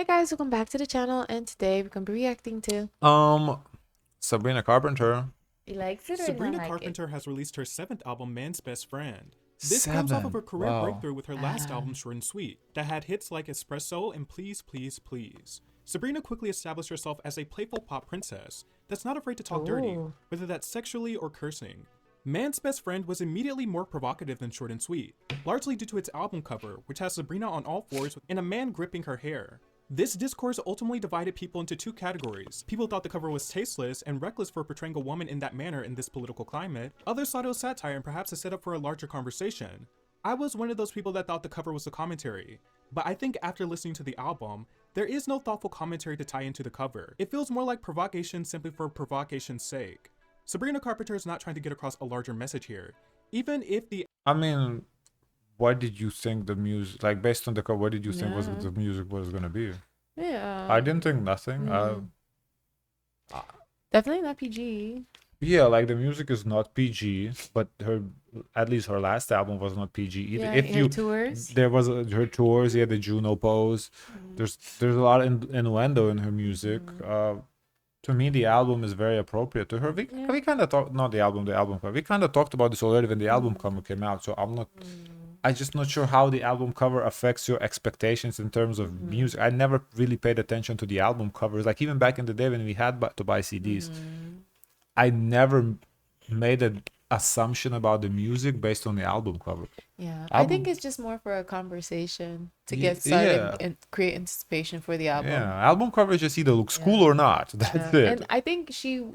Hey guys, welcome back to the channel, and today we're gonna be reacting to Um, Sabrina Carpenter. you likes it or you don't Sabrina like it? Carpenter has released her seventh album, Man's Best Friend. This comes off of her Seven. career Wow. breakthrough with her last album, Short and Sweet, that had hits like Espresso and Please, Please, Please. Sabrina quickly established herself as a playful pop princess that's not afraid to talk dirty, Ooh. whether that's sexually or cursing. Man's Best Friend was immediately more provocative than Short and Sweet, largely due to its album cover, which has Sabrina on all fours and a man gripping her hair. This discourse ultimately divided people into two categories. People thought the cover was tasteless and reckless for portraying a woman in that manner in this political climate. Others thought it was satire and perhaps a setup for a larger conversation. I was one of those people that thought the cover was a commentary, but I think after listening to the album, there is no thoughtful commentary to tie into the cover. It feels more like provocation simply for provocation's sake. Sabrina Carpenter is not trying to get across a larger message here. Even if the I mean, what did you think the music, like based on the cover, what did you think was Yeah. the music was gonna be? Yeah. I didn't think nothing. Definitely not PG. Yeah, like the music is not PG, but at least her last album was not PG either. Yeah, If her you, tours. there was her tours, yeah, the Juno pose. There's a lot of innuendo in her music. To me, the album is very appropriate to her. We kind of talked, not the album cover. We kind of talked about this already when the album cover came out. So I'm just not sure how the album cover affects your expectations in terms of music. I never really paid attention to the album covers. Like even back in the day when we had to buy CDs, I never made an assumption about the music based on the album cover. Yeah, I think Album, it's just more for a conversation to Ye- get started yeah, and create anticipation for the album. yeah. Album covers just either looks cool Yeah. or not. That's it. And I think she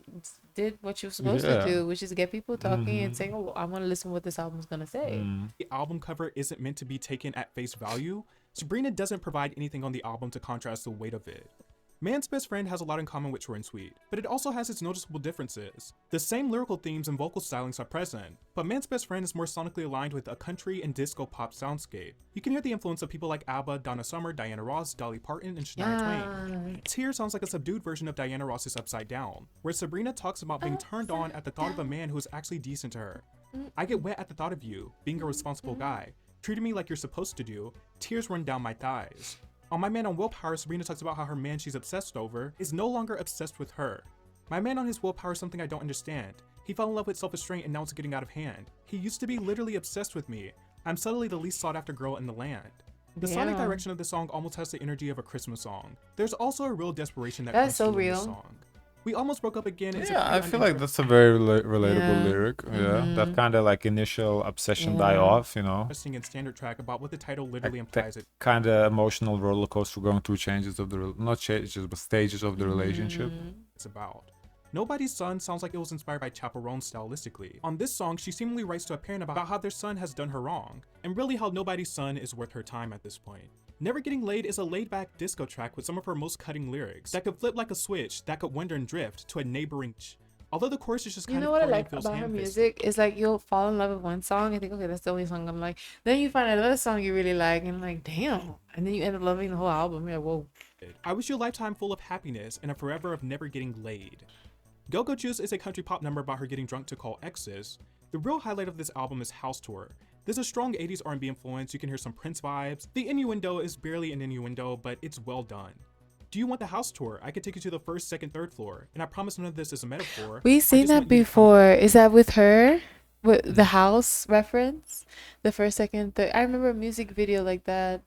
did what she was supposed to Yeah. do, which is get people talking and saying, "Oh, I want to listen to what this album's gonna say." album cover isn't meant to be taken at face value, Sabrina doesn't provide anything on the album to contrast the weight of it. Man's Best Friend has a lot in common with Short and Sweet, but it also has its noticeable differences. The same lyrical themes and vocal stylings are present, but Man's Best Friend is more sonically aligned with a country and disco pop soundscape. You can hear the influence of people like ABBA, Donna Summer, Diana Ross, Dolly Parton, and Shania Twain. Tear sounds like a subdued version of Diana Ross's Upside Down, where Sabrina talks about being turned on at the thought of a man who is actually decent to her. I get wet at the thought of you, being a responsible guy, treating me like you're supposed to do, tears run down my thighs. On My Man on Willpower, Sabrina talks about how her man she's obsessed over is no longer obsessed with her. My man on his willpower is something I don't understand. He fell in love with self-restraint and now it's getting out of hand. He used to be literally obsessed with me. I'm subtly the least sought after girl in the land. The sonic Yeah. direction of the song almost has the energy of a Christmas song. There's also a real desperation that That's comes so through in the real. song. We almost broke up again. It's a Yeah, I pretty feel like that's a very relatable Yeah. lyric. Yeah, that kind of like initial obsession die Yeah. off, you know. interesting and standard track about what the title literally Like implies. that kind of emotional roller coaster going through changes of the not changes but stages of the relationship. It's about. Nobody's Son sounds like it was inspired by Chaperone stylistically. On this song, she seemingly writes to a parent about how their son has done her wrong, and really how nobody's son is worth her time at this point. Never Getting Laid is a laid-back disco track with some of her most cutting lyrics that could flip like a switch, that could wander and drift to a neighboring although the chorus is just You kind know of what I corny and like feels about her ham-fisted. music is like you'll fall in love with one song and think, okay, that's the only song I'm like. Then you find another song you really like and like, damn. And then you end up loving the whole album. You're like, whoa. I wish you a lifetime full of happiness and a forever of never getting laid. Go-Go Juice is a country pop number about her getting drunk to call exes. The real highlight of this album is House Tour. There's a strong 80s R&B influence, you can hear some Prince vibes. The innuendo is barely an innuendo, but it's well done. Do you want the house tour? I could take you to the first, second, third floor, and I promise none of this is a metaphor. We've I seen just that want you to come before. Is that with her? With the house reference? The first, second, third. I remember a music video like that.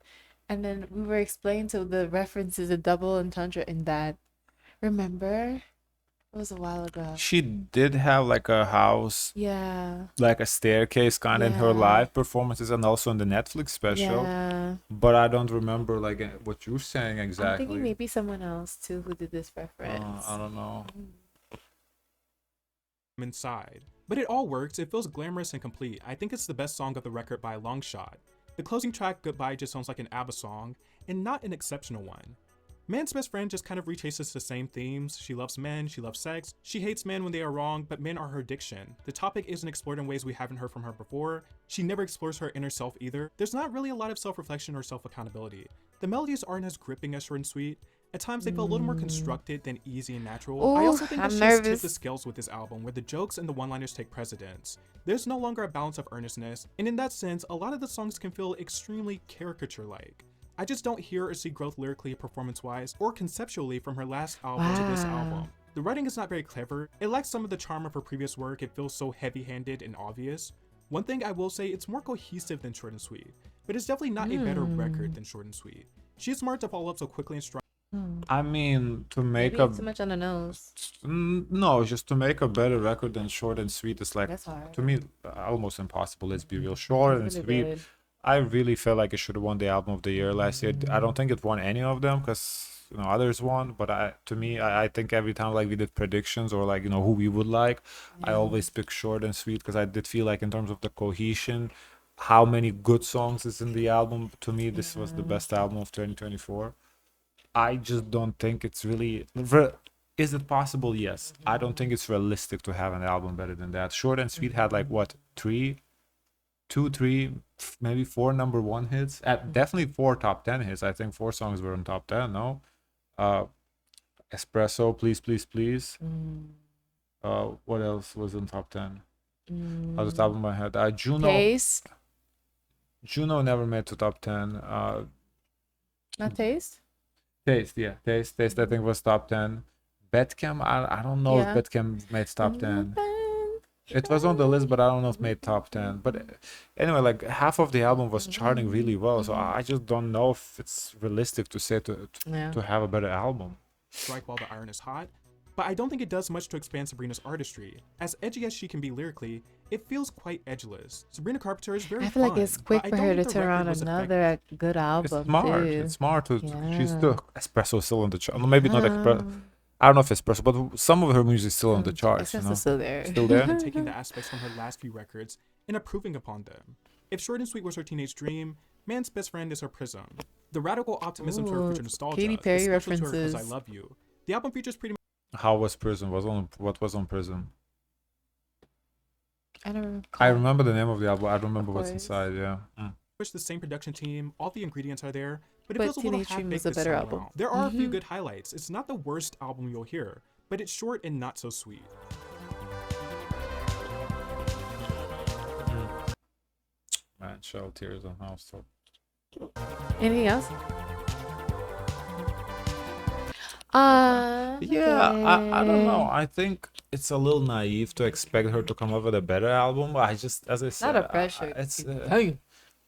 And then we were explained to the references, the double entendre in that. Remember? It was a while ago. She did have like a house, Yeah. like a staircase kind of in her Yeah. live performances and also in the Netflix special. Yeah. But I don't remember like what you're saying I'm exactly. thinking maybe someone else too who did this reference. I don't know. inside. But it all works, it feels glamorous and complete. I think it's the best song of the record by a long shot. The closing track, Goodbye, just sounds like an ABBA song, and not an exceptional one. Man's Best Friend just kind of retraces the same themes. She loves men, she loves sex, she hates men when they are wrong, but men are her addiction. The topic isn't explored in ways we haven't heard from her before. She never explores her inner self either. There's not really a lot of self-reflection or self-accountability. The melodies aren't as gripping as Short and Sweet. At times they feel a little more constructed than easy and natural. I Ooh, also think that I'm she's nervous. tipped the scales with this album, where the jokes and the one-liners take precedence. There's no longer a balance of earnestness, and in that sense, a lot of the songs can feel extremely caricature-like. I just don't hear or see growth lyrically, performance-wise, or conceptually from her last album to this Wow. album. The writing is not very clever, it lacks some of the charm of her previous work, it feels so heavy-handed and obvious. One thing I will say, it's more cohesive than Short and Sweet, but it's definitely not a better record than Short and Sweet. She's smart to follow up so quickly and strong. I mean, to make Maybe a it's too much on the nose. no, just to make a better record than Short and Sweet is like, That's hard. to me, almost impossible. Let's be real. Short and Really Sweet, good. I really felt like it should have won the album of the year last year. I don't think it won any of them because others won. But I think every time like we did predictions or like who we would like, I always pick Short and Sweet because I did feel like in terms of the cohesion, how many good songs is in the album. To me, this was the best album of 2024. I just don't think it's really. Is it possible? Yes. I don't think it's realistic to have an album better than that. Short and Sweet had like what, three, maybe four number one hits. Definitely four top 10 hits. I think four songs were in top 10. No, Espresso, Please, Please, Please. What else was in top 10? Out of the top of my head, Juno. Taste. Juno never made to top 10. Not taste. Taste, yeah, Taste. I think was top 10. Betcam, I don't know Yeah. if Betcam made top 10. It was on the list, but I don't know if it made top 10. But anyway, like half of the album was charting really well, so I just don't know if it's realistic to say to have a better album. Strike while the iron is hot, but I don't think it does much to expand Sabrina's artistry. As edgy as she can be lyrically, it feels quite edgeless. Sabrina Carpenter is very I feel like it's fun, quick but I for don't her to think the turn record around was effective. another good It's album smart. too. It's smart to. She's Yeah. still Espresso still on the chart. Maybe not Espresso. I don't know if Espresso, but some of her music is still on the charts. Espresso's still there. Still there. And taking the aspects from her last few records and improving upon them. If Short and Sweet was her teenage dream, Man's Best Friend is her prism. The radical optimism to her Ooh, future nostalgia, Katy Perry especially to her 'Cause I references. Love You. The album features pretty How was Prism? What was on Prism? I don't I recall. remember the name of the album. I don't remember what's course. inside. Yeah. much the same production team, all the ingredients are there, but it But feels a little Teenage Dream half-baked was a this better time album. around. There are a few good highlights. It's not the worst album you'll hear, but it's short and not so sweet. Man, Shell Tears on House Top. Anything else? Yeah, I don't know. okay. I think it's a little naive to expect her to come up with a better album. I just, as I said, Not a pressure. it's Hey.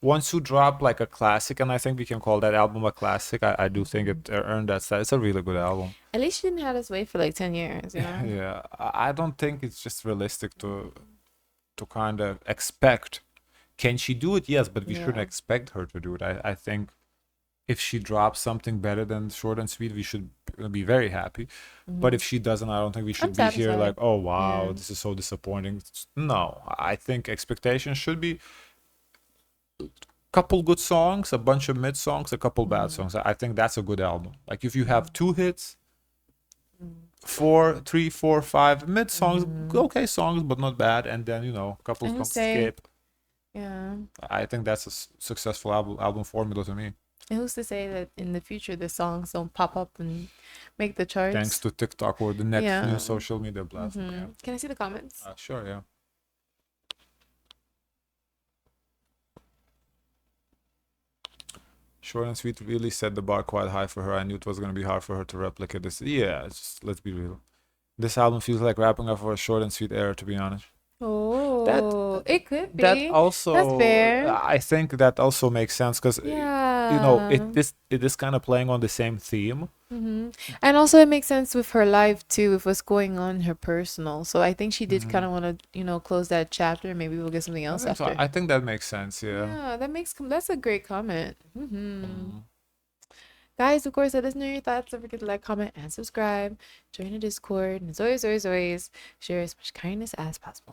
once you drop like a classic, and I think we can call that album a classic. I do think it earned that status. It's a really good album. At least she didn't have us wait for like 10 years, you know? Yeah, I don't think it's just realistic to kind of expect. Can she do it? Yes, but we shouldn't Yeah. expect her to do it. I think if she drops something better than Short and Sweet, we should be very happy. But if she doesn't, I don't think we should be here satisfied. like, oh wow, Yeah. this is so disappointing. No, I think expectations should be couple good songs, a bunch of mid songs, a couple bad songs. I think that's a good album. Like if you have 2 hits, 3, 4, 5 mid songs, okay songs, but not bad, and then a couple And you songs say- escape. Yeah. I think that's a successful album formula to me. And who's to say that in the future the songs don't pop up and make the charts? Thanks to TikTok or the next Yeah. new social media platform. Yeah. Can I see the comments? Sure, yeah. Short and Sweet really set the bar quite high for her. I knew it was going to be hard for her to replicate this. Yeah, just let's be real. This album feels like wrapping up for a Short and Sweet era, to be honest. Oh, it could be. That also, That's fair. I think that also makes sense because Yeah. it is kind of playing on the same theme. And also it makes sense with her life too, with what's going on in her personal. So I think she did kind of want to, close that chapter. Maybe we'll get something else So after. I think that makes sense. Yeah. Yeah, that's a great comment. Guys, of course, let us know your thoughts. Don't forget to like, comment, and subscribe. Join the Discord. And as always, share as much kindness as possible.